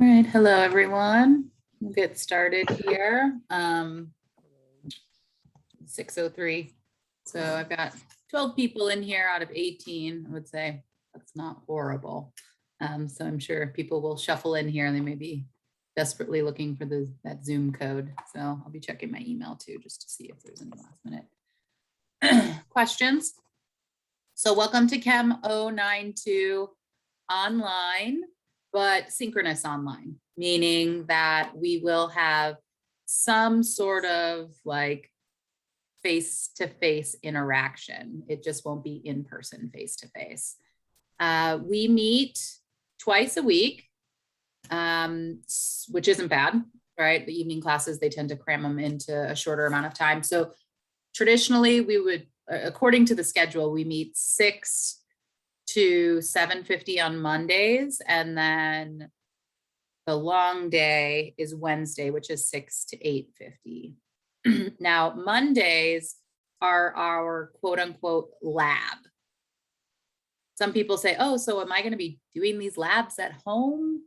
All right, hello everyone. We'll get started here. 6:03. So I've got 12 people in here out of 18. I would say that's not horrible. So I'm sure people will shuffle in here and they may be desperately looking for that Zoom code. So I'll be checking my email too, just to see if there's any last minute questions. So welcome to Chem 092 online, but synchronous online, meaning that we will have some sort of like face-to-face interaction. It just won't be in-person face-to-face. We meet twice a week, which isn't bad, right? The evening classes, they tend to cram them into a shorter amount of time. So traditionally we would, according to the schedule, we meet 6 to 7:50 on Mondays, and then the long day is Wednesday, which is 6 to 8:50. Now, Mondays are our quote unquote lab. Some people say, oh, so am I going to be doing these labs at home?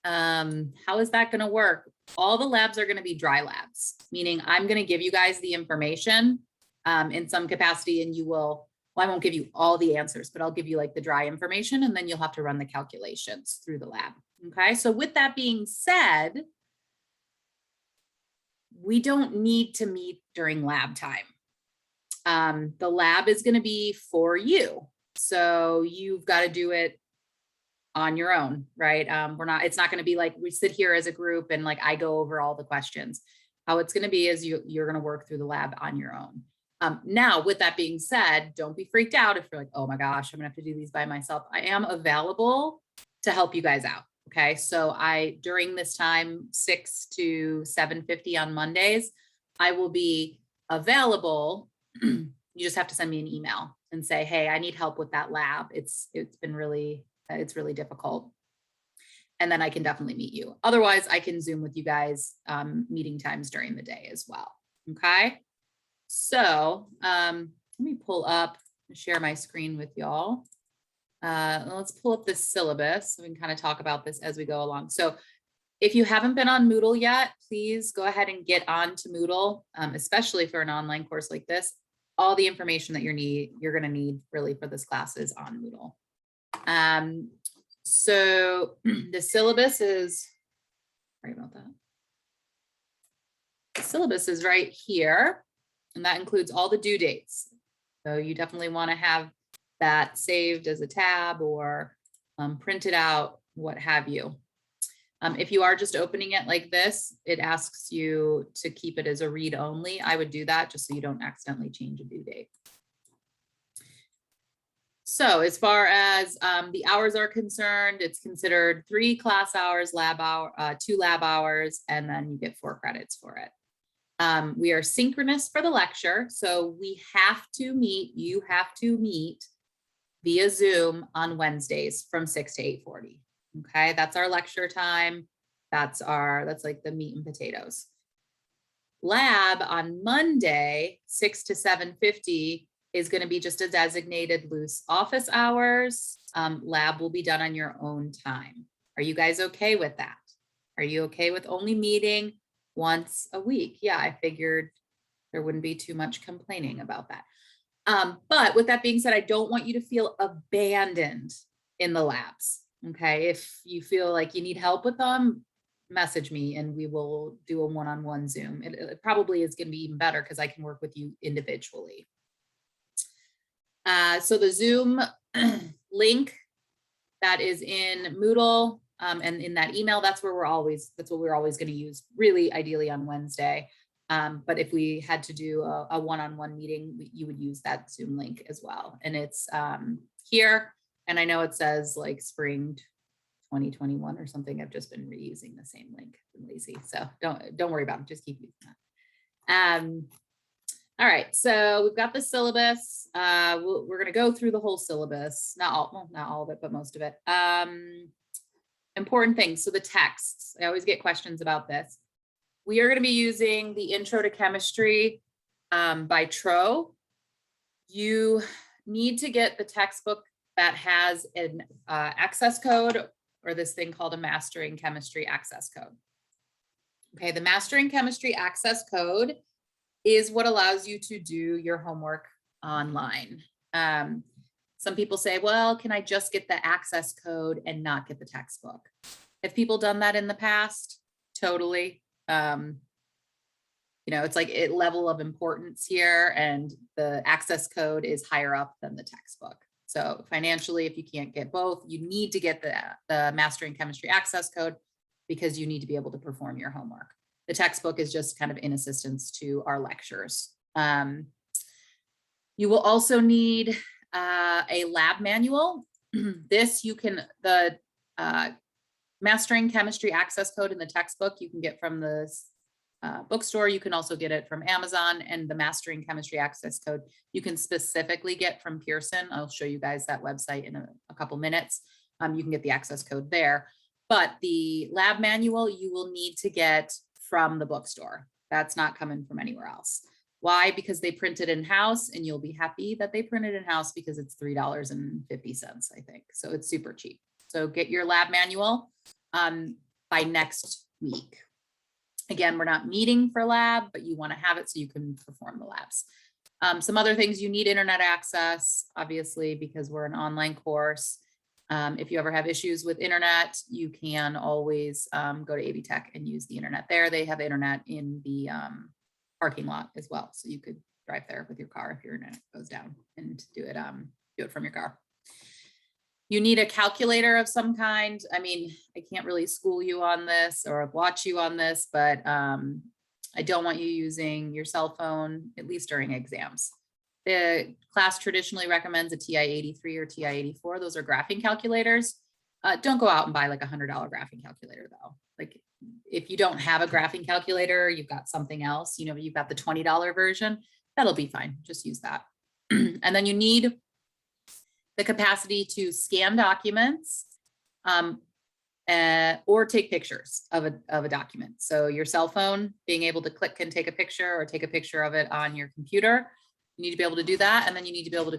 How is that going to work? All the labs are going to be dry labs, meaning I'm going to give you guys the information in some capacity, and you will, well, I won't give you all the answers, but I'll give you like the dry information, and then you'll have to run the calculations through the lab. Okay, so with that being said, we don't need to meet during lab time. The lab is going to be for you. So you've got to do it on your own, right? It's not going to be like we sit here as a group and like I go over all the questions. How it's going to be is you're going to work through the lab on your own. Now, with that being said, don't be freaked out if you're like, oh my gosh, I'm gonna have to do these by myself. I am available to help you guys out. Okay, so during this time, 6 to 7:50 on Mondays, I will be available. You just have to send me an email and say, hey, I need help with that lab. It's really difficult. And then I can definitely meet you. Otherwise, I can Zoom with you guys meeting times during the day as well. Okay. So let me pull up and share my screen with y'all. Let's pull up the syllabus so we can kind of talk about this as we go along. So if you haven't been on Moodle yet, please go ahead and get on to Moodle, especially for an online course like this. All the information that you're going to need really for this class is on Moodle. So the syllabus is, sorry about that. The syllabus is right here. And that includes all the due dates. So you definitely want to have that saved as a tab or printed out, what have you. If you are just opening it like this, it asks you to keep it as a read only. I would do that just so you don't accidentally change a due date. So as far as the hours are concerned, it's considered 3 class hours, 2 lab hours, and then you get 4 credits for it. We are synchronous for the lecture. So you have to meet via Zoom on Wednesdays from 6 to 8:40. Okay, that's our lecture time. That's like the meat and potatoes. Lab on Monday, 6 to 7:50 is going to be just a designated loose office hours. Lab will be done on your own time. Are you guys okay with that? Are you okay with only meeting once a week? Yeah, I figured there wouldn't be too much complaining about that. But with that being said, I don't want you to feel abandoned in the labs. Okay, if you feel like you need help with them, message me and we will do a one-on-one Zoom. It probably is going to be even better because I can work with you individually. So the Zoom link that is in Moodle, and in that email, that's what we're always going to use, really ideally on Wednesday. But if we had to do a one-on-one meeting, you would use that Zoom link as well. And it's here. And I know it says like spring 2021 or something. I've just been reusing the same link. I'm lazy. So don't worry about it. Just keep using that. All right. So we've got the syllabus. We're going to go through the whole syllabus. Not all of it, but most of it. Important things. So the texts, I always get questions about this. We are going to be using the Intro to Chemistry by Tro. You need to get the textbook that has an access code or this thing called a Mastering Chemistry Access Code. Okay, the Mastering Chemistry Access Code is what allows you to do your homework online. Some people say, well, can I just get the access code and not get the textbook? Have people done that in the past? Totally. It's like a level of importance here, and the access code is higher up than the textbook. So financially, if you can't get both, you need to get the Mastering Chemistry Access Code because you need to be able to perform your homework. The textbook is just kind of in assistance to our lectures. You will also need a lab manual. The Mastering Chemistry Access Code in the textbook you can get from the bookstore. You can also get it from Amazon, and the Mastering Chemistry Access Code you can specifically get from Pearson. I'll show you guys that website in a couple minutes. You can get the access code there, but the lab manual you will need to get from the bookstore. That's not coming from anywhere else. Why? Because they print it in-house, and you'll be happy that they print it in-house because it's $3.50, I think. So it's super cheap. So get your lab manual by next week. Again, we're not meeting for lab, but you want to have it so you can perform the labs. Some other things, you need internet access, obviously, because we're an online course. If you ever have issues with internet, you can always go to AV Tech and use the internet there. They have internet in the parking lot as well. So you could drive there with your car if your internet goes down and do it from your car. You need a calculator of some kind. I mean, I can't really school you on this or watch you on this, but I don't want you using your cell phone, at least during exams. The class traditionally recommends a TI-83 or TI-84. Those are graphing calculators. Don't go out and buy like $100 graphing calculator though. Like if you don't have a graphing calculator, you've got something else, you've got the $20 version, that'll be fine. Just use that. And then you need the capacity to scan documents or take pictures of a document. So your cell phone, being able to click and take a picture, or take a picture of it on your computer. You need to be able to do that. And then you need to be able to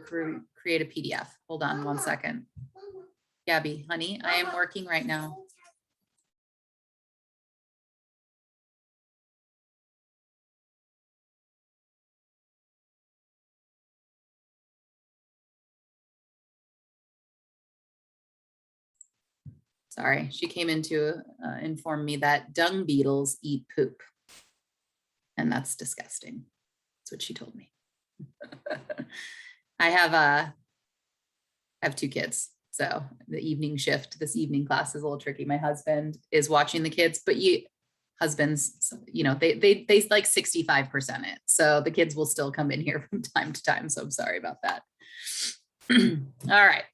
create a PDF. Hold on one second. Gabby, honey, I am working right now. Sorry, she came in to inform me that dung beetles eat poop. And that's disgusting. That's what she told me. I have two kids. So the evening shift, this evening class is a little tricky. My husband is watching the kids, but husbands, they like 65% it. So the kids will still come in here from time to time. So I'm sorry about that. All right.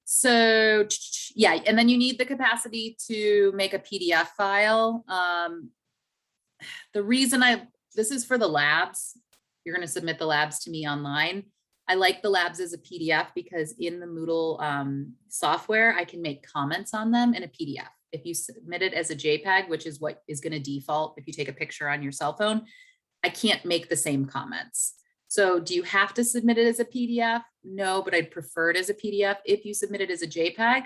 So yeah, and then you need the capacity to make a PDF file. The reason this is for the labs. You're going to submit the labs to me online. I like the labs as a PDF because in the Moodle software, I can make comments on them in a PDF. If you submit it as a JPEG, which is what is going to default if you take a picture on your cell phone, I can't make the same comments. So do you have to submit it as a PDF? No, but I'd prefer it as a PDF. If you submit it as a JPEG,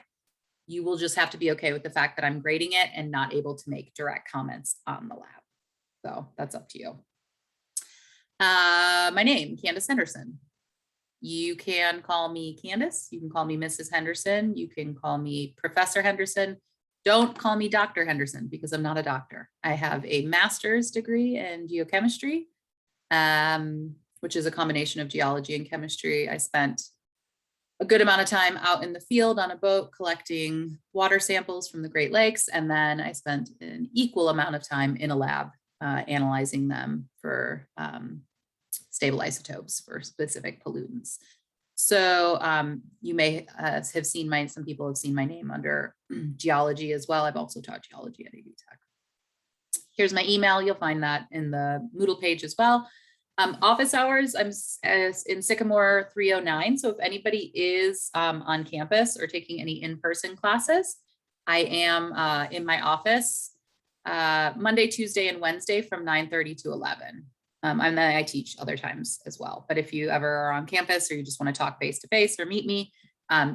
you will just have to be okay with the fact that I'm grading it and not able to make direct comments on the lab. So that's up to you. My name, Candace Henderson. You can call me Candace. You can call me Mrs. Henderson. You can call me Professor Henderson. Don't call me Dr. Henderson because I'm not a doctor. I have a master's degree in geochemistry, which is a combination of geology and chemistry. I spent a good amount of time out in the field on a boat collecting water samples from the Great Lakes. And then I spent an equal amount of time in a lab analyzing them for stable isotopes for specific pollutants. So you may have seen some people have seen my name under geology as well. I've also taught geology at AV Tech. Here's my email. You'll find that in the Moodle page as well. Office hours, I'm in Sycamore 309. So if anybody is on campus or taking any in-person classes, I am in my office Monday, Tuesday, and Wednesday from 9:30 to 11. And then I teach other times as well. But if you ever are on campus or you just want to talk face-to-face or meet me,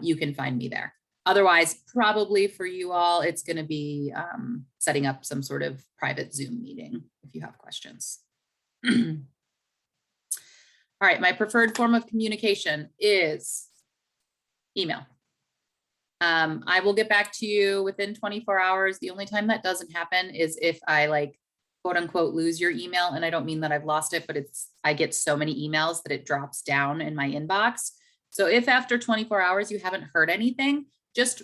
you can find me there. Otherwise, probably for you all, it's going to be setting up some sort of private Zoom meeting if you have questions. All right, my preferred form of communication is email. I will get back to you within 24 hours. The only time that doesn't happen is if I like, quote unquote, lose your email. And I don't mean that I've lost it, but I get so many emails that it drops down in my inbox. So if after 24 hours you haven't heard anything, just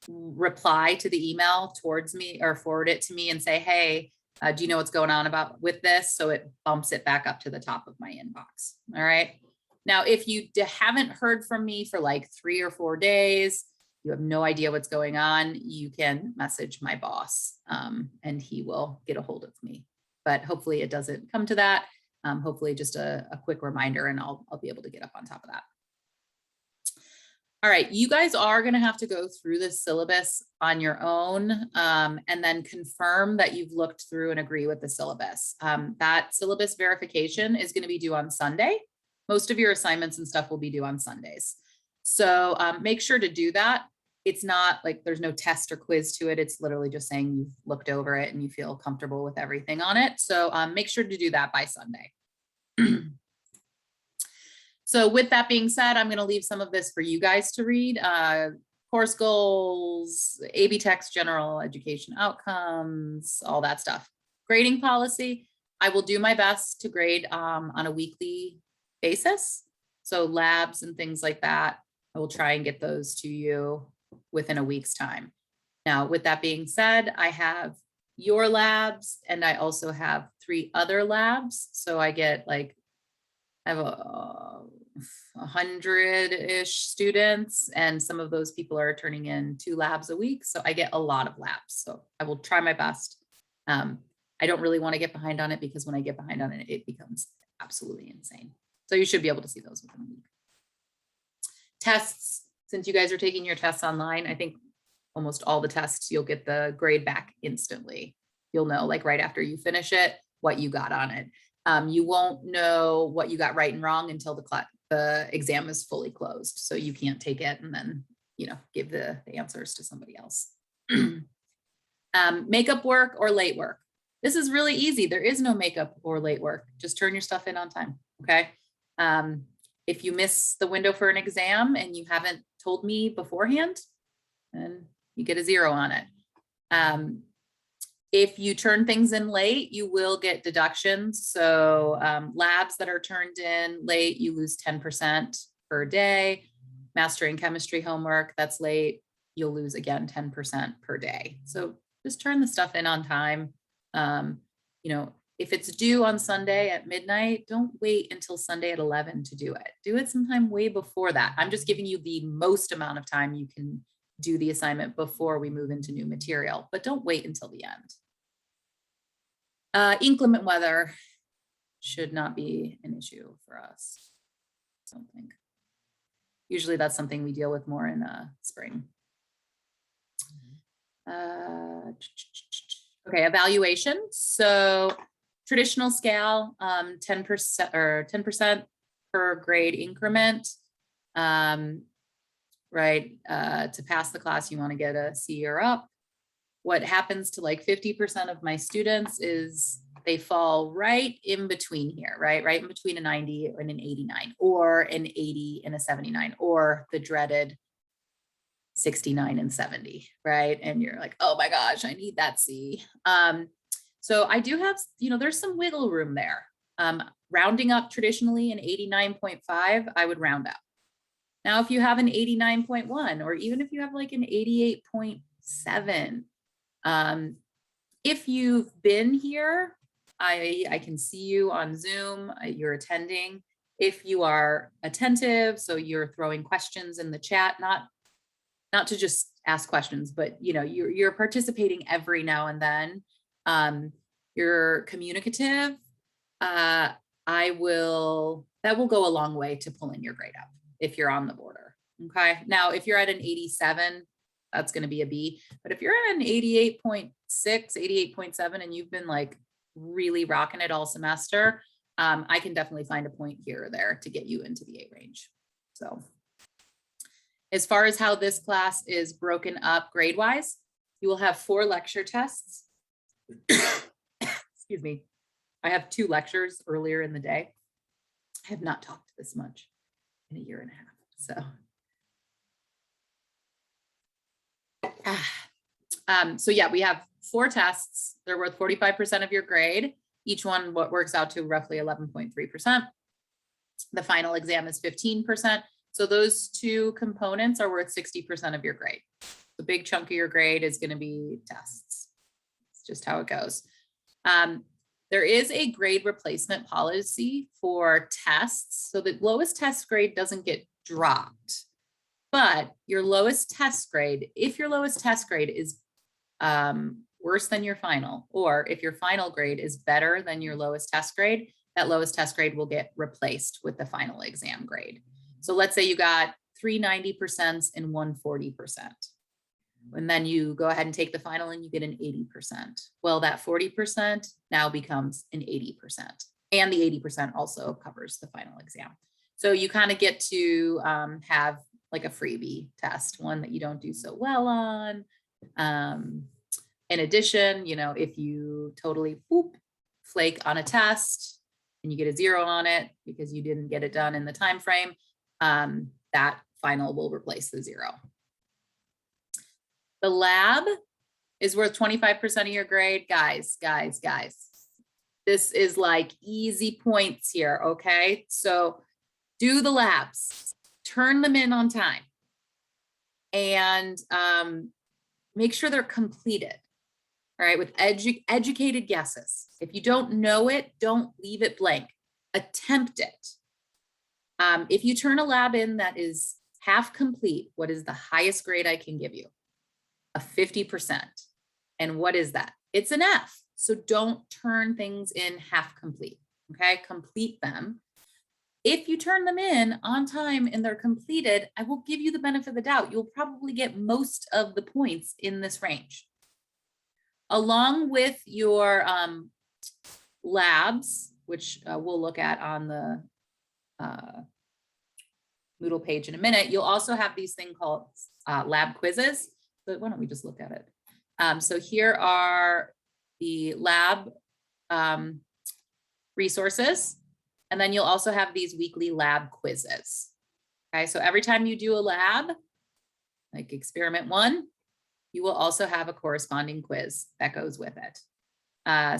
reply to the email towards me or forward it to me and say, hey, do you know what's going on with this? So it bumps it back up to the top of my inbox. All right. Now, if you haven't heard from me for like 3 or 4 days, you have no idea what's going on, you can message my boss and he will get a hold of me. But hopefully it doesn't come to that. Hopefully just a quick reminder and I'll be able to get up on top of that. All right, you guys are going to have to go through this syllabus on your own and then confirm that you've looked through and agree with the syllabus. That syllabus verification is going to be due on Sunday. Most of your assignments and stuff will be due on Sundays. So make sure to do that. It's not like there's no test or quiz to it. It's literally just saying you've looked over it and you feel comfortable with everything on it. So make sure to do that by Sunday. So with that being said, I'm going to leave some of this for you guys to read. Course goals, AB text, general education outcomes, all that stuff. Grading policy, I will do my best to grade on a weekly basis. So labs and things like that, I will try and get those to you within a week's time. Now, with that being said, I have your labs and I also have 3 other labs. So I get like, I have 100-ish students and some of those people are turning in 2 labs a week. So I get a lot of labs. So I will try my best. I don't really want to get behind on it because when I get behind on it, it becomes absolutely insane. So you should be able to see those within a week. Tests, since you guys are taking your tests online, I think almost all the tests, you'll get the grade back instantly. You'll know like right after you finish it, what you got on it. You won't know what you got right and wrong until the exam is fully closed. So you can't take it and then, give the answers to somebody else. Makeup work or late work. This is really easy. There is no makeup or late work. Just turn your stuff in on time. Okay. If you miss the window for an exam and you haven't told me beforehand, then you get a 0 on it. If you turn things in late, you will get deductions. So labs that are turned in late, you lose 10% per day. Mastering chemistry homework that's late, you'll lose again 10% per day. So just turn the stuff in on time. If it's due on Sunday at midnight, don't wait until Sunday at 11 to do it. Do it sometime way before that. I'm just giving you the most amount of time you can do the assignment before we move into new material, but don't wait until the end. Inclement weather should not be an issue for us, I don't think. Usually that's something we deal with more in spring. Okay, evaluation. So traditional scale, 10% or 10% per grade increment. Right, to pass the class, you want to get a C or up. What happens to like 50% of my students is they fall right in between here, right in between a 90 and an 89, or an 80 and a 79, or the dreaded 69 and 70, right? And you're like, oh my gosh, I need that C. So I do have, there's some wiggle room there. Rounding up traditionally an 89.5, I would round up. Now, if you have an 89.1, or even if you have like an 88.7, if you've been here, I can see you on Zoom, you're attending. If you are attentive, so you're throwing questions in the chat, not to just ask questions, but you're participating every now and then. You're communicative. That will go a long way to pulling your grade up if you're on the border. Okay. Now, if you're at an 87, that's going to be a B. But if you're at an 88.6, 88.7, and you've been like really rocking it all semester, I can definitely find a point here or there to get you into the A range. So As far as how this class is broken up grade-wise, you will have 4 lecture tests. Excuse me. I have 2 lectures earlier in the day. I have not talked this much in a year and a half. So yeah, we have 4 tests. They're worth 45% of your grade. Each one what works out to roughly 11.3%. The final exam is 15%. So those 2 components are worth 60% of your grade. The big chunk of your grade is going to be tests. It's just how it goes. There is a grade replacement policy for tests. So the lowest test grade doesn't get dropped, but your lowest test grade, if your lowest test grade is worse than your final, or if your final grade is better than your lowest test grade, that lowest test grade will get replaced with the final exam grade. So let's say you got 3 90% and 1 40%. And then you go ahead and take the final and you get an 80%. Well, that 40% now becomes an 80%. And the 80% also covers the final exam. So you kind of get to have like a freebie test, one that you don't do so well on. In addition, you know, if you totally flake on a test and you get a 0 on it because you didn't get it done in the time frame, that final will replace the 0. The lab is worth 25% of your grade. Guys. This is like easy points here, okay? So do the labs, turn them in on time, and make sure they're completed, all right, with educated guesses. If you don't know it, don't leave it blank. Attempt it. If you turn a lab in that is half complete, what is the highest grade I can give you? A 50%. And what is that? It's an F. So don't turn things in half complete, okay? Complete them. If you turn them in on time and they're completed, I will give you the benefit of the doubt. You'll probably get most of the points in this range. Along with your labs, which we'll look at on the Moodle page in a minute, you'll also have these things called lab quizzes. But why don't we just look at it? So here are the lab resources. And then you'll also have these weekly lab quizzes. Okay, so every time you do a lab, like experiment 1, you will also have a corresponding quiz that goes with it.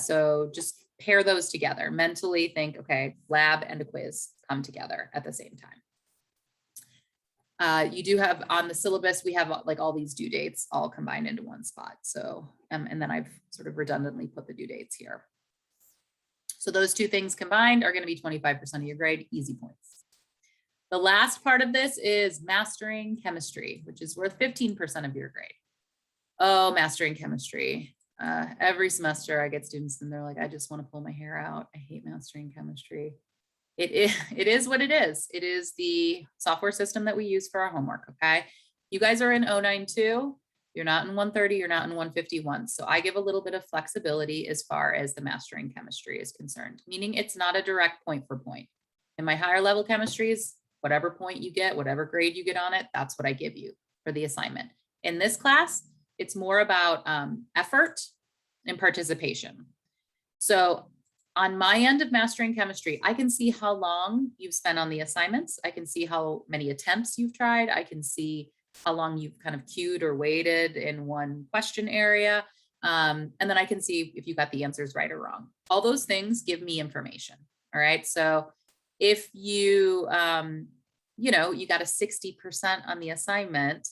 So just pair those together. Mentally think, okay, lab and a quiz come together at the same time. You do have on the syllabus, we have like all these due dates all combined into one spot. So, and then I've sort of redundantly put the due dates here. So those 2 things combined are going to be 25% of your grade, easy points. The last part of this is mastering chemistry, which is worth 15% of your grade. Oh, mastering chemistry. Every semester I get students and they're like, I just want to pull my hair out. I hate mastering chemistry. It is what it is. It is the software system that we use for our homework, okay? You guys are in 092. You're not in 130, you're not in 151. So I give a little bit of flexibility as far as the mastering chemistry is concerned, meaning it's not a direct point for point. In my higher level chemistries, whatever point you get, whatever grade you get on it, that's what I give you for the assignment. In this class, it's more about effort and participation. So on my end of mastering chemistry, I can see how long you've spent on the assignments. I can see how many attempts you've tried. I can see how long you've kind of queued or waited in one question area. And then I can see if you got the answers right or wrong. All those things give me information. All right. So if you, you know, you got a 60% on the assignment,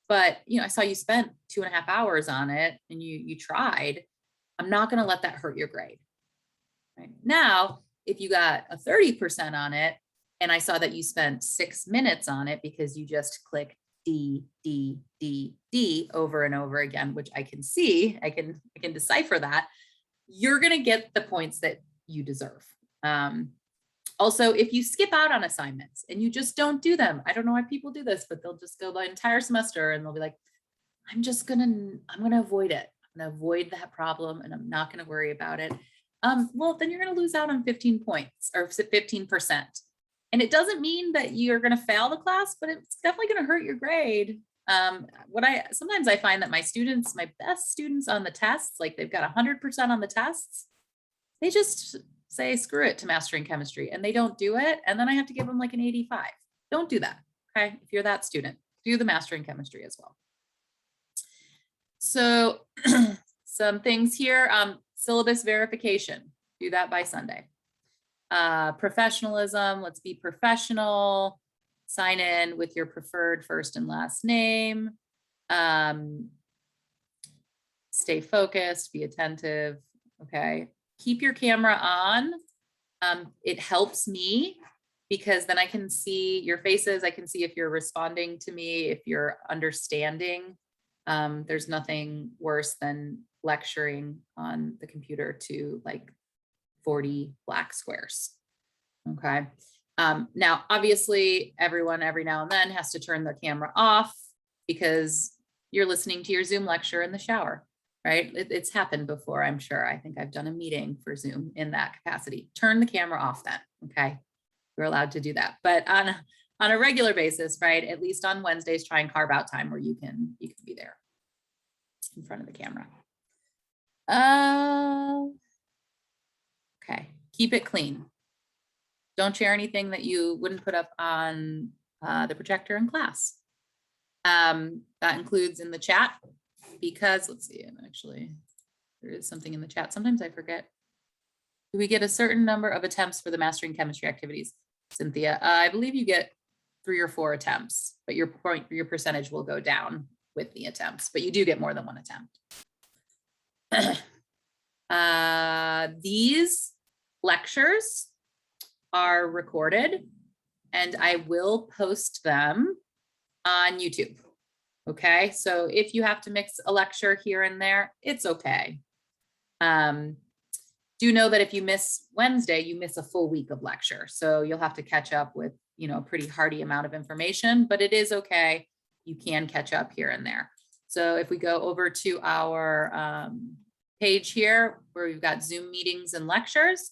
but, you know, I saw you spent 2.5 hours on it and you tried, I'm not going to let that hurt your grade. Right. Now, if you got a 30% on it, and I saw that you spent 6 minutes on it because you just click D, D, D, D over and over again, which I can see, I can decipher that, you're going to get the points that you deserve. Also, if you skip out on assignments and you just don't do them, I don't know why people do this, but they'll just go the entire semester and they'll be like, I'm going to avoid it. I'm going to avoid that problem and I'm not going to worry about it. Well, then you're going to lose out on 15 points or 15%. And it doesn't mean that you're going to fail the class, but it's definitely going to hurt your grade. Sometimes I find that my students, my best students on the tests, like they've got 100% on the tests, they just say, screw it to mastering chemistry, and they don't do it. And then I have to give them like an 85. Don't do that. Okay. If you're that student, do the mastering chemistry as well. So some things here, syllabus verification, do that by Sunday. Professionalism, let's be professional, sign in with your preferred first and last name, stay focused, be attentive, okay? Keep your camera on. It helps me because then I can see your faces. I can see if you're responding to me, if you're understanding. There's nothing worse than lecturing on the computer to like 40 black squares. Okay. Now, obviously, everyone every now and then has to turn the camera off because you're listening to your Zoom lecture in the shower, right? It's happened before, I'm sure. I think I've done a meeting for Zoom in that capacity. Turn the camera off then, okay? You're allowed to do that. But on a regular basis, right? At least on Wednesdays, try and carve out time where you can be there in front of the camera. Okay, keep it clean. Don't share anything that you wouldn't put up on the projector in class. That includes in the chat because, let's see, actually, there is something in the chat. Sometimes I forget. Do we get a certain number of attempts for the mastering chemistry activities, Cynthia? I believe you get 3 or 4 attempts, but your percentage will go down with the attempts, but you do get more than 1 attempt. These lectures are recorded and I will post them on YouTube. Okay, so if you have to mix a lecture here and there, it's okay. Do know that if you miss Wednesday, you miss a full week of lecture. So you'll have to catch up with, you know, a pretty hearty amount of information, but it is okay. You can catch up here and there. So if we go over to our page here where we've got Zoom meetings and lectures,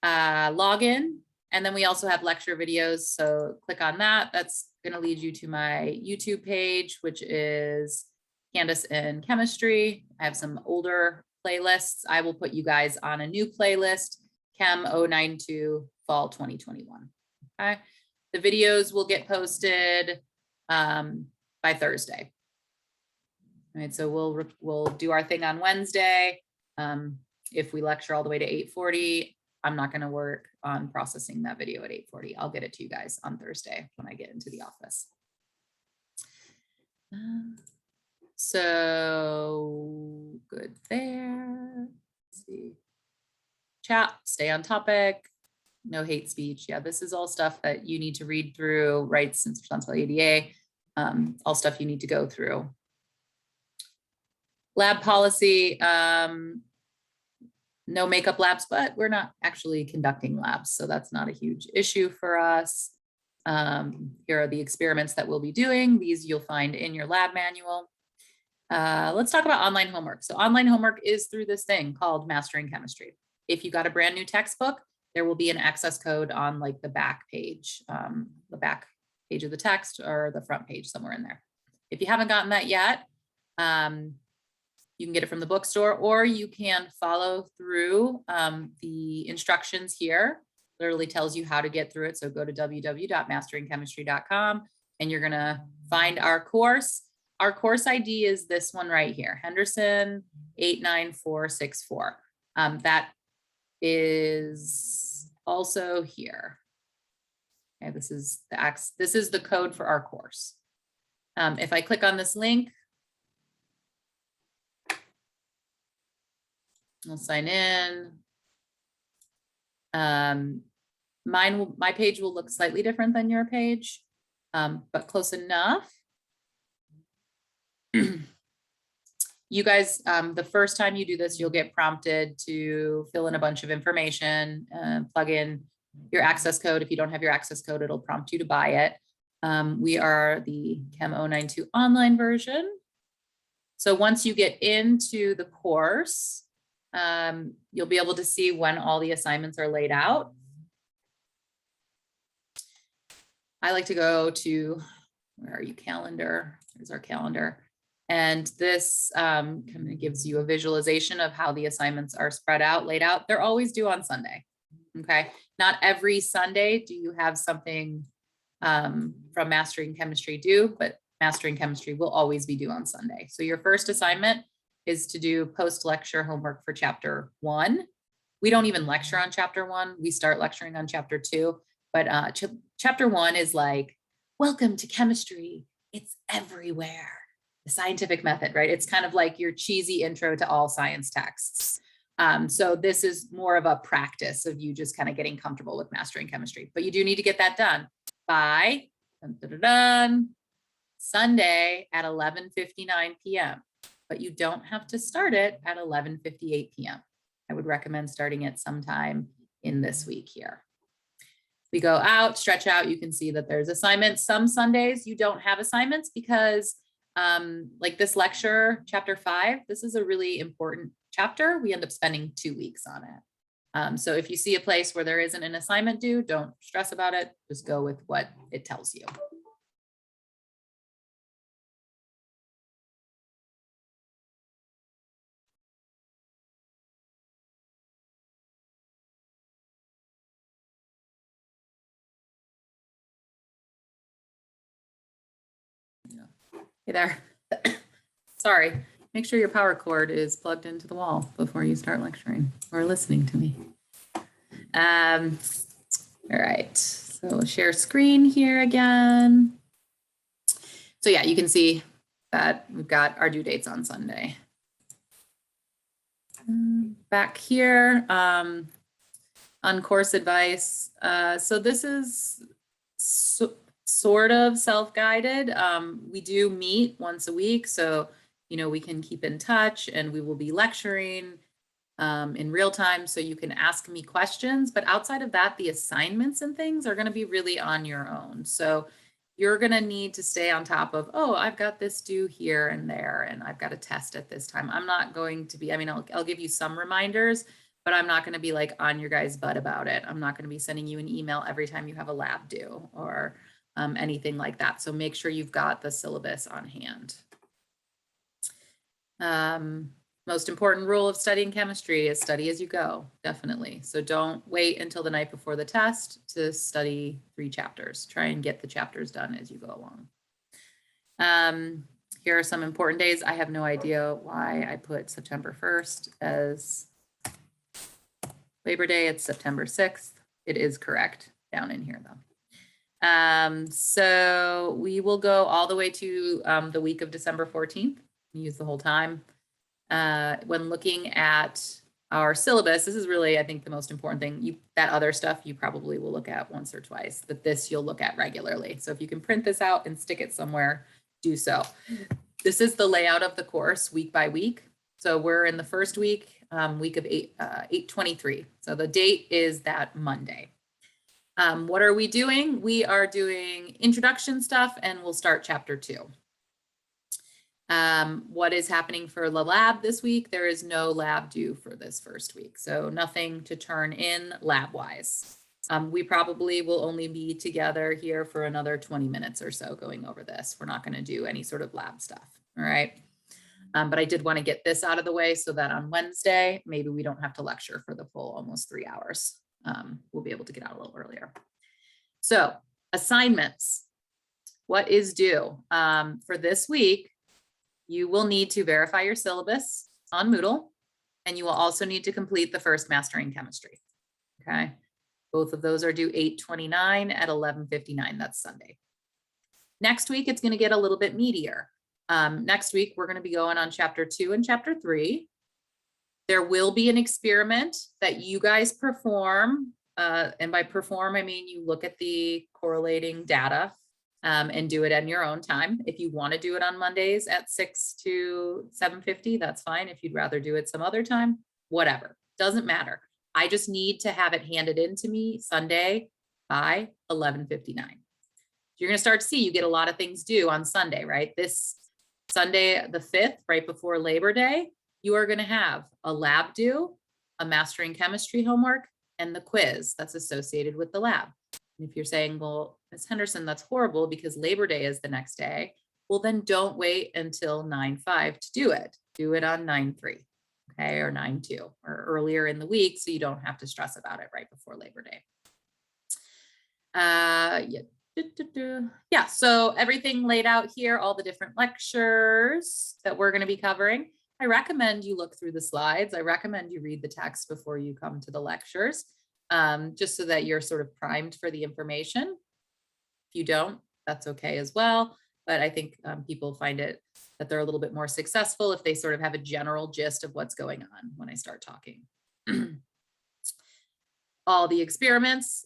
log in, and then we also have lecture videos. So click on that. That's going to lead you to my YouTube page, which is Candace in Chemistry. I have some older playlists. I will put you guys on a new playlist, Chem 092 Fall 2021. Okay. The videos will get posted by Thursday. All right, so we'll do our thing on Wednesday. If we lecture all the way to 8:40, I'm not going to work on processing that video at 8:40. I'll get it to you guys on Thursday when I get into the office. So good there. Let's see. Chat, stay on topic. No hate speech. Yeah, this is all stuff that you need to read through, rights and responsibility ADA, all stuff you need to go through. Lab policy, no makeup labs, but we're not actually conducting labs, so that's not a huge issue for us. Here are the experiments that we'll be doing. These you'll find in your lab manual. Let's talk about online homework. So online homework is through this thing called Mastering Chemistry. If you got a brand new textbook, there will be an access code on like the back page of the text or the front page somewhere in there. If you haven't gotten that yet, you can get it from the bookstore, or you can follow through the instructions here. Literally tells you how to get through it. So go to www.masteringchemistry.com and you're gonna find our course. Our course ID is this one right here, Henderson 89464. That is also here. Okay, this is the code for our course. If I click on this link, I'll sign in. My page will look slightly different than your page, but close enough. You guys, the first time you do this, you'll get prompted to fill in a bunch of information, plug in your access code. If you don't have your access code, it'll prompt you to buy it. We are the Chem 092 online version. So once you get into the course, you'll be able to see when all the assignments are laid out. I like to go to, where are you, calendar? Here's our calendar. And this kind of gives you a visualization of how the assignments are spread out, laid out. They're always due on Sunday. Okay. Not every Sunday do you have something from Mastering Chemistry due, but Mastering Chemistry will always be due on Sunday. So your first assignment is to do post-lecture homework for chapter 1. We don't even lecture on chapter 1. We start lecturing on chapter 2. But chapter 1 is like, welcome to chemistry. It's everywhere. The scientific method, right? It's kind of like your cheesy intro to all science texts. So this is more of a practice of you just kind of getting comfortable with mastering chemistry. But you do need to get that done by Sunday at 11:59 p.m. But you don't have to start it at 11:58 p.m. I would recommend starting it sometime in this week here. We go out, stretch out, you can see that there's assignments. Some Sundays you don't have assignments because like this lecture, chapter 5, this is a really important chapter. We end up spending 2 weeks on it. So if you see a place where there isn't an assignment due, don't stress about it. Just go with what it tells you. Hey there. Sorry. Make sure your power cord is plugged into the wall before you start lecturing or listening to me. All right. So share screen here again. So yeah, you can see that we've got our due dates on Sunday. Back here on course advice. So this is sort of self-guided. We do meet once a week, so we can keep in touch, and we will be lecturing in real time, so you can ask me questions. But outside of that, the assignments and things are going to be really on your own. So you're going to need to stay on top of, oh, I've got this due here and there, and I've got a test at this time. I'm not going to be, I'll give you some reminders, but I'm not going to be like on your guys' butt about it. I'm not going to be sending you an email every time you have a lab due or anything like that. So make sure you've got the syllabus on hand. Most important rule of studying chemistry is study as you go, definitely. So don't wait until the night before the test to study 3 chapters. Try and get the chapters done as you go along. Here are some important days. I have no idea why I put September 1st as Labor Day. It's September 6th. It is correct down in here though. So we will go all the way to the week of December 14th. Use the whole time. When looking at our syllabus, this is really, I think, the most important thing. That other stuff you probably will look at once or twice, but this you'll look at regularly. So if you can print this out and stick it somewhere, do so. This is the layout of the course week by week. So we're in the first week, week of 8/23. So the date is that Monday. What are we doing? We are doing introduction stuff, and we'll start chapter 2. What is happening for the lab this week? There is no lab due for this first week, so nothing to turn in lab wise. We probably will only be together here for another 20 minutes or so going over this. We're not going to do any sort of lab stuff. All right. But I did want to get this out of the way so that on Wednesday, maybe we don't have to lecture for the full almost 3 hours. We'll be able to get out a little earlier. So assignments, what is due for this week? You will need to verify your syllabus on Moodle, and you will also need to complete the first Mastering Chemistry. Okay. Both of those are due 8/29 at 11:59. That's Sunday. Next week, it's going to get a little bit meatier. Next week, we're going to be going on chapter 2 and chapter 3. There will be an experiment that you guys perform. And by perform, I mean you look at the correlating data and do it in your own time. If you want to do it on Mondays at 6 to 7:50, that's fine. If you'd rather do it some other time, whatever, doesn't matter. I just need to have it handed in to me Sunday by 11:59. You're going to start to see you get a lot of things due on Sunday, right? This Sunday, the 5th, right before Labor Day, you are going to have a lab due, a Mastering Chemistry homework, and the quiz that's associated with the lab. And if you're saying, well, Ms. Henderson, that's horrible because Labor Day is the next day. Well, then don't wait until 9/5 to do it. Do it on 9/3, okay, or 9/2, or earlier in the week so you don't have to stress about it right before Labor Day. Yeah, so everything laid out here, all the different lectures that we're going to be covering. I recommend you look through the slides. I recommend you read the text before you come to the lectures, just so that you're sort of primed for the information. If you don't, that's okay as well. But I think people find it that they're a little bit more successful if they sort of have a general gist of what's going on when I start talking. All the experiments,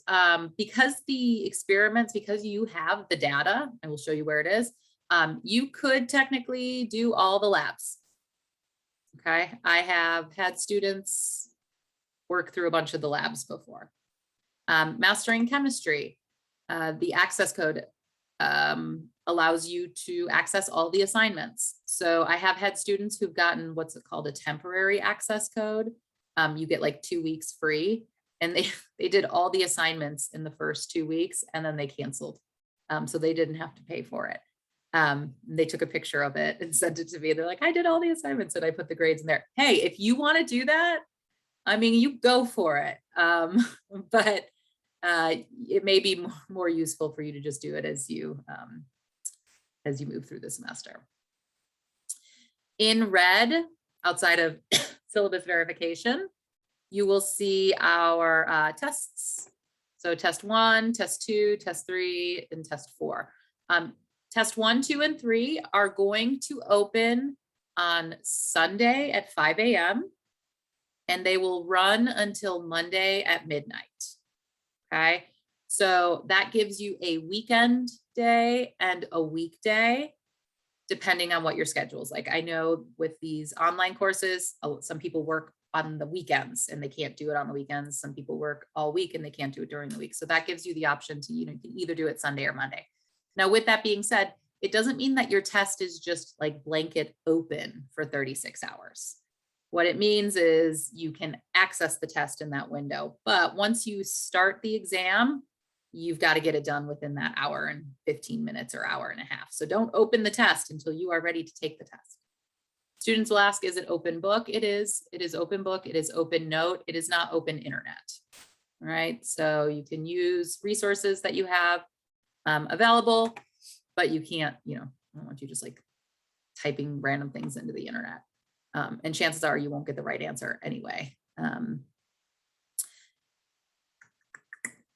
because you have the data, I will show you where it is. You could technically do all the labs. Okay, I have had students work through a bunch of the labs before. Mastering chemistry, the access code allows you to access all the assignments. So I have had students who've gotten what's called a temporary access code. You get like 2 weeks free, and they did all the assignments in the first 2 weeks and then they canceled. So they didn't have to pay for it. They took a picture of it and sent it to me. They're like, I did all the assignments and I put the grades in there. Hey, if you want to do that, I mean, you go for it. But it may be more useful for you to just do it as you move through the semester. In red, outside of syllabus verification, you will see our tests. So test 1, test 2, test 3, and test 4. Test 1, 2, and 3 are going to open on Sunday at 5 a.m. and they will run until Monday at midnight. Okay, so that gives you a weekend day and a weekday, depending on what your schedule is like. I know with these online courses, some people work on the weekends and they can't do it on the weekends. Some people work all week and they can't do it during the week. So that gives you the option to, you can either do it Sunday or Monday. Now, with that being said, it doesn't mean that your test is just like blanket open for 36 hours. What it means is you can access the test in that window, but once you start the exam, you've got to get it done within that hour and 15 minutes or hour and a half. So don't open the test until you are ready to take the test. Students will ask, is it open book? It is. It is open book. It is open note. It is not open internet. All right. So you can use resources that you have available, but you can't, I don't want you just like typing random things into the internet. And chances are you won't get the right answer anyway.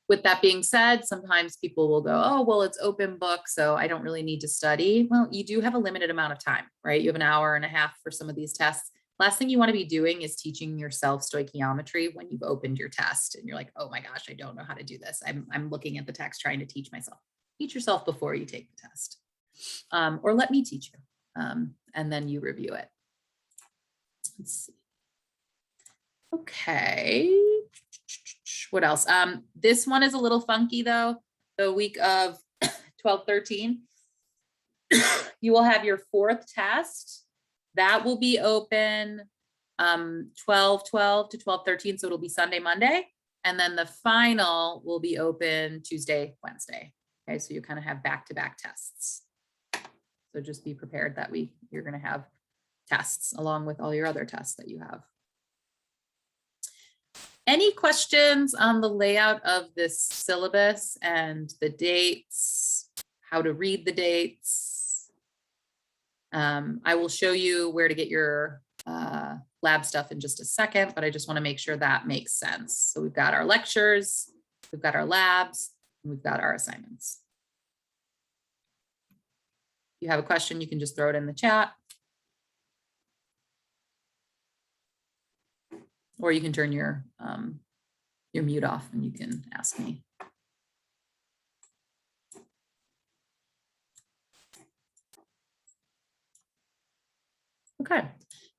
With that being said, sometimes people will go, oh, well, it's open book, so I don't really need to study. Well, you do have a limited amount of time, right? You have an hour and a half for some of these tests. Last thing you want to be doing is teaching yourself stoichiometry when you've opened your test and you're like, oh my gosh, I don't know how to do this. I'm looking at the text trying to teach myself. Teach yourself before you take the test. Or let me teach you, and then you review it. Let's see. Okay. What else? This one is a little funky though. The week of 12-13, you will have your 4th test. That will be open 12-12 to 12-13. So it'll be Sunday, Monday. And then the final will be open Tuesday, Wednesday. Okay, so you kind of have back-to-back tests. So just be prepared that week. You're going to have tests along with all your other tests that you have. Any questions on the layout of this syllabus and the dates, how to read the dates? I will show you where to get your lab stuff in just a second, but I just want to make sure that makes sense. So we've got our lectures, we've got our labs, and we've got our assignments. If you have a question, you can just throw it in the chat. Or you can turn your mute off and you can ask me. Okay,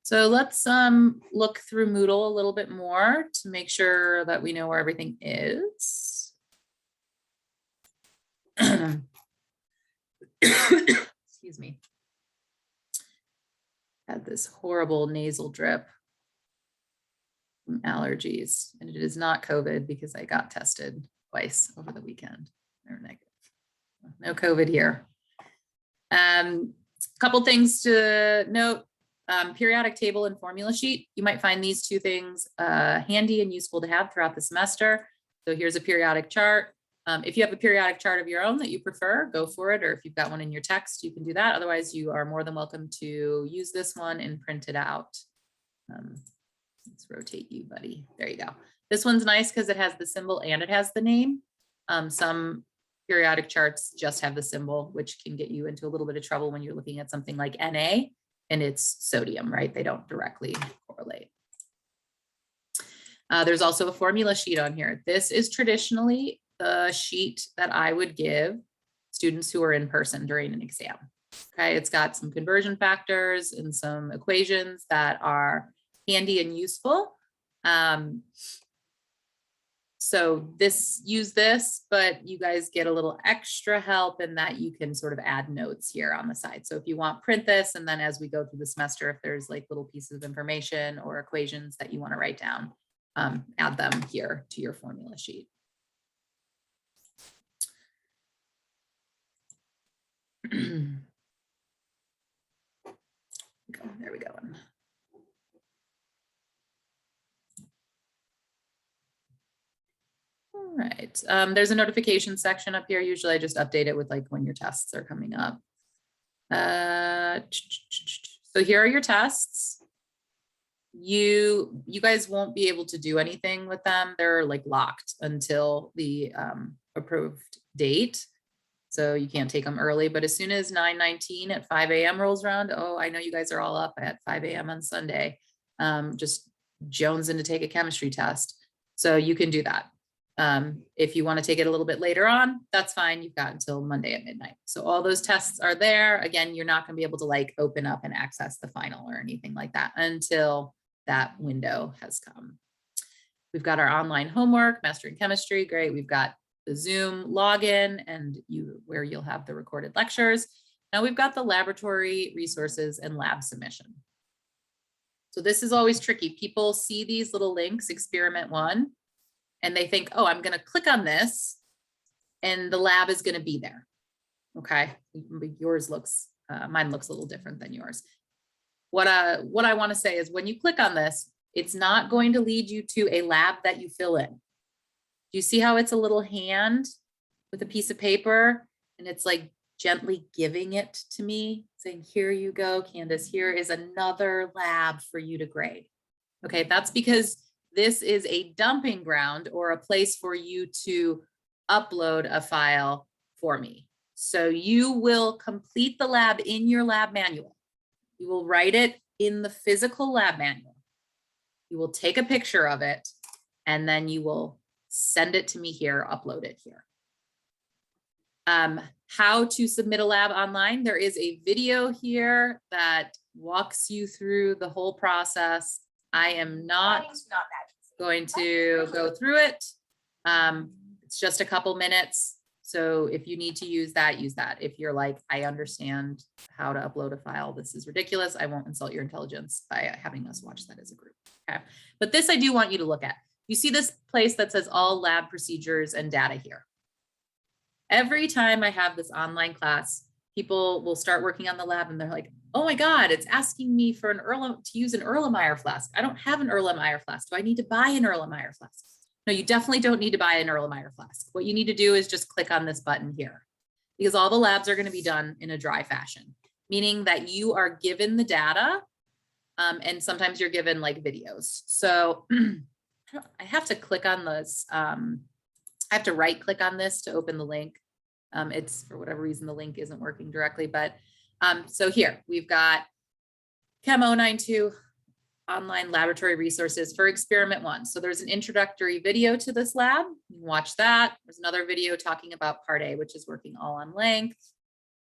so let's look through Moodle a little bit more to make sure that we know where everything is. Excuse me. Had this horrible nasal drip from allergies, and it is not COVID because I got tested twice over the weekend. They're negative. No COVID here. Couple things to note. Periodic table and formula sheet. You might find these two things handy and useful to have throughout the semester. So here's a periodic chart. If you have a periodic chart of your own that you prefer, go for it. Or if you've got one in your text, you can do that. Otherwise, you are more than welcome to use this one and print it out. Let's rotate you, buddy. There you go. This one's nice because it has the symbol and it has the name. Some periodic charts just have the symbol, which can get you into a little bit of trouble when you're looking at something like Na and it's sodium, right? They don't directly correlate. There's also a formula sheet on here. This is traditionally the sheet that I would give students who are in person during an exam. Okay, it's got some conversion factors and some equations that are handy and useful. So use this, but you guys get a little extra help in that you can sort of add notes here on the side. So if you want, print this, and then as we go through the semester, if there's like little pieces of information or equations that you want to write down, add them here to your formula sheet. There we go. All right, there's a notification section up here. Usually I just update it with like when your tests are coming up. So here are your tests. You guys won't be able to do anything with them. They're like locked until the approved date. So you can't take them early, but as soon as 9/19 at 5 a.m. rolls around, oh, I know you guys are all up at 5 a.m. on Sunday, just jonesing to take a chemistry test. So you can do that. If you want to take it a little bit later on, that's fine. You've got until Monday at midnight. So all those tests are there. Again, you're not going to be able to like open up and access the final or anything like that until that window has come. We've got our online homework, Mastering Chemistry. Great. We've got the Zoom login and where you'll have the recorded lectures. Now we've got the laboratory resources and lab submission. So this is always tricky. People see these little links, experiment 1, and they think, oh, I'm going to click on this and the lab is going to be there. Okay. Yours looks, mine looks a little different than yours. What I want to say is when you click on this, it's not going to lead you to a lab that you fill in. Do you see how it's a little hand with a piece of paper and it's like gently giving it to me saying, here you go, Candace, here is another lab for you to grade. Okay, that's because this is a dumping ground or a place for you to upload a file for me. So you will complete the lab in your lab manual. You will write it in the physical lab manual. You will take a picture of it and then you will send it to me here, upload it here. How to submit a lab online. There is a video here that walks you through the whole process. I am not going to go through it. It's just a couple minutes. So if you need to use that, use that. If you're like, I understand how to upload a file, this is ridiculous, I won't insult your intelligence by having us watch that as a group. Okay. But this I do want you to look at. You see this place that says all lab procedures and data here. Every time I have this online class, people will start working on the lab and they're like, oh my God, it's asking me for to use an Erlenmeyer flask. I don't have an Erlenmeyer flask. Do I need to buy an Erlenmeyer flask? No, you definitely don't need to buy an Erlenmeyer flask. What you need to do is just click on this button here because all the labs are going to be done in a dry fashion, meaning that you are given the data and sometimes you're given like videos. So I have to click on this. I have to right click on this to open the link. It's for whatever reason, the link isn't working directly, but so here we've got Chem 092 online laboratory resources for experiment 1. So there's an introductory video to this lab. You can watch that. There's another video talking about part A, which is working all on length.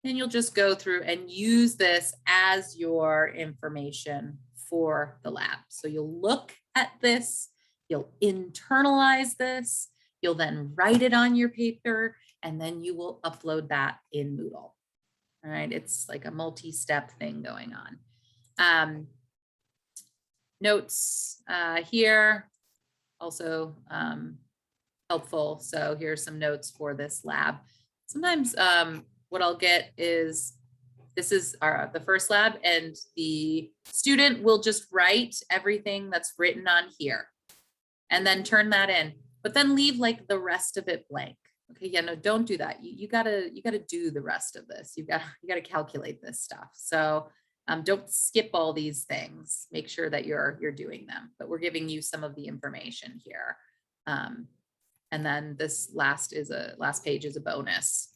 And you'll just go through and use this as your information for the lab. So you'll look at this, you'll internalize this, you'll then write it on your paper, and then you will upload that in Moodle. All right, it's like a multi-step thing going on. Notes here, also helpful. So here's some notes for this lab. Sometimes what I'll get is, this is the first lab, and the student will just write everything that's written on here and then turn that in, but then leave like the rest of it blank. Okay, yeah, no, don't do that. You gotta do the rest of this. You gotta calculate this stuff. So don't skip all these things. Make sure that you're doing them, but we're giving you some of the information here. And then this last page is a bonus.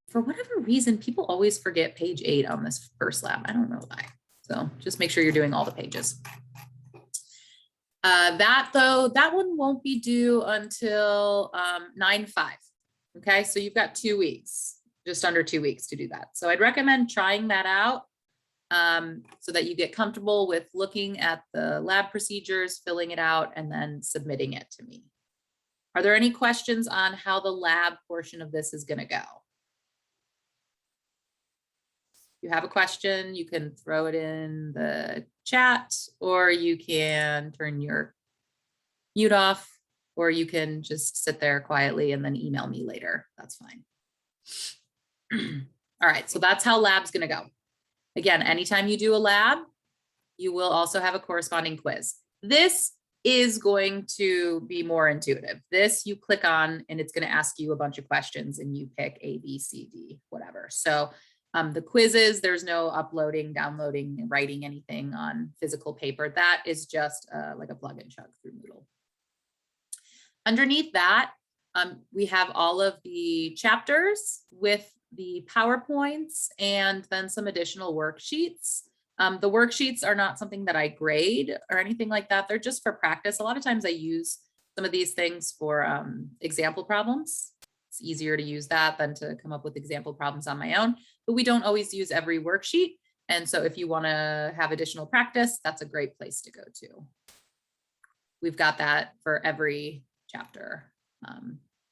For whatever reason, people always forget page 8 on this first lab. I don't know why. So just make sure you're doing all the pages. That one won't be due until 9/5. Okay, so you've got 2 weeks, just under 2 weeks to do that. So I'd recommend trying that out so that you get comfortable with looking at the lab procedures, filling it out, and then submitting it to me. Are there any questions on how the lab portion of this is going to go? If you have a question, you can throw it in the chat, or you can turn your mute off, or you can just sit there quietly and then email me later. That's fine. All right, so that's how lab's going to go. Again, anytime you do a lab, you will also have a corresponding quiz. This is going to be more intuitive. This you click on and it's going to ask you a bunch of questions and you pick A, B, C, D, whatever. So the quizzes, there's no uploading, downloading, writing anything on physical paper. That is just like a plug and chug through Moodle. Underneath that, we have all of the chapters with the PowerPoints and then some additional worksheets. The worksheets are not something that I grade or anything like that. They're just for practice. A lot of times I use some of these things for example problems. It's easier to use that than to come up with example problems on my own, but we don't always use every worksheet. And so if you want to have additional practice, that's a great place to go to. We've got that for every chapter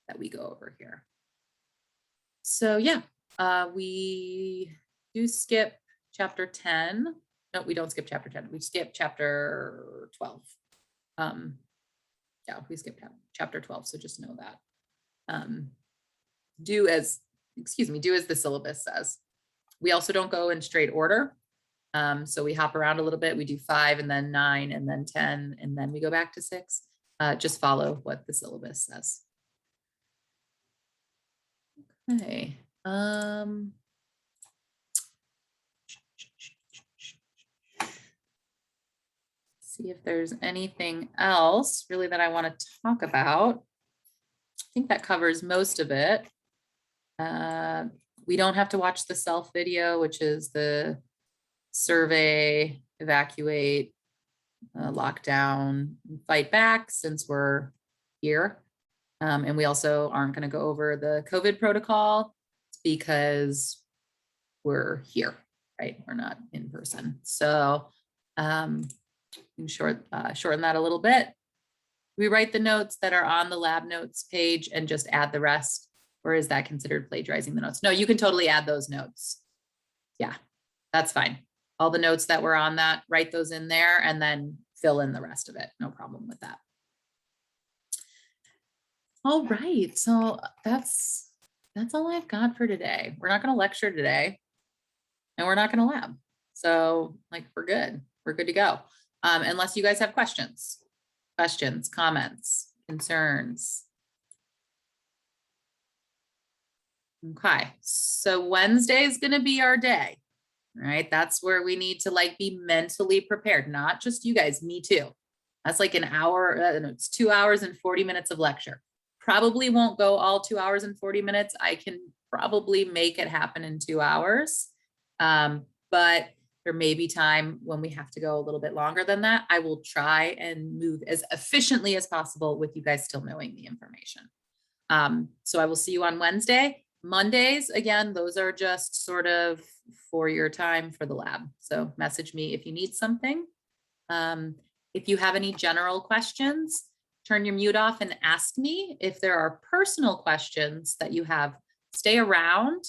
that we go over here. So yeah, we do skip chapter 10. No, we don't skip chapter 10. We skip chapter 12. Yeah, we skipped chapter 12. So just know that. Do as the syllabus says. We also don't go in straight order. So we hop around a little bit. We do 5 and then 9 and then 10, and then we go back to 6. Just follow what the syllabus says. Okay. See if there's anything else really that I want to talk about. I think that covers most of it. We don't have to watch the self video, which is the survey, evacuate, lockdown, fight back, since we're here. And we also aren't going to go over the COVID protocol because we're here, right? We're not in person. So you can shorten that a little bit. We write the notes that are on the lab notes page and just add the rest, or is that considered plagiarizing the notes? No, you can totally add those notes. Yeah, that's fine. All the notes that were on that, write those in there and then fill in the rest of it. No problem with that. All right, so that's all I've got for today. We're not going to lecture today and we're not going to lab. So like, we're good to go. Unless you guys have questions, comments, concerns. Okay, so Wednesday is going to be our day, right? That's where we need to like be mentally prepared, not just you guys, me too. That's like an hour, it's 2 hours and 40 minutes of lecture. Probably won't go all 2 hours and 40 minutes. I can probably make it happen in 2 hours. But there may be time when we have to go a little bit longer than that. I will try and move as efficiently as possible with you guys still knowing the information. So I will see you on Wednesday. Mondays, again, those are just sort of for your time for the lab. So message me if you need something. If you have any general questions, turn your mute off and ask me. If there are personal questions that you have, stay around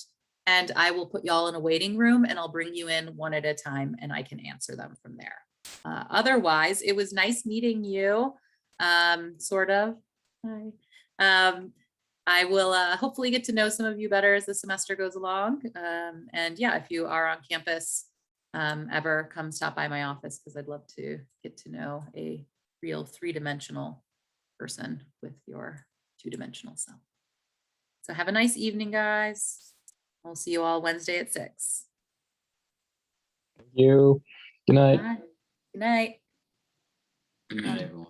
and I will put y'all in a waiting room and I'll bring you in one at a time and I can answer them from there. Otherwise, it was nice meeting you, sort of. Hi. I will hopefully get to know some of you better as the semester goes along. And yeah, if you are on campus, ever come stop by my office, because I'd love to get to know a real 3-dimensional person with your 2-dimensional self. So have a nice evening, guys. We'll see you all Wednesday at 6. Thank you. Good night. Bye. Good night. Good night, everyone.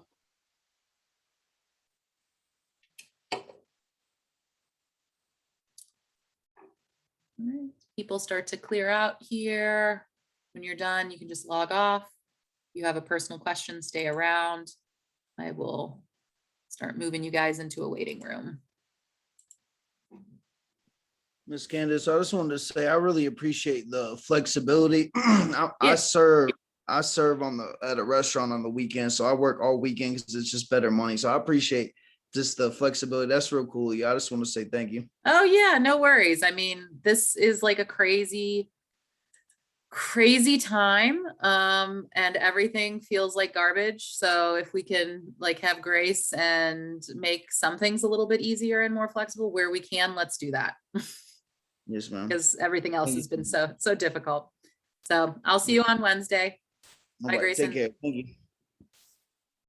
All right. People start to clear out here. When you're done, you can just log off. If you have a personal question, stay around. I will start moving you guys into a waiting room. Miss Candace, I just wanted to say I really appreciate the flexibility. I Yeah. serve at a restaurant on the weekend, so I work all weekend because it's just better money. So I appreciate just the flexibility. That's real cool. Yeah, I just want to say thank you. Oh yeah, no worries. I mean, this is like a crazy time, and everything feels like garbage. So if we can like have grace and make some things a little bit easier and more flexible where we can, let's do that. Yes, ma'am. Because everything else Thank has you. been so difficult. So I'll see you on Wednesday. All Bye, right, Grayson. take care. Thank you.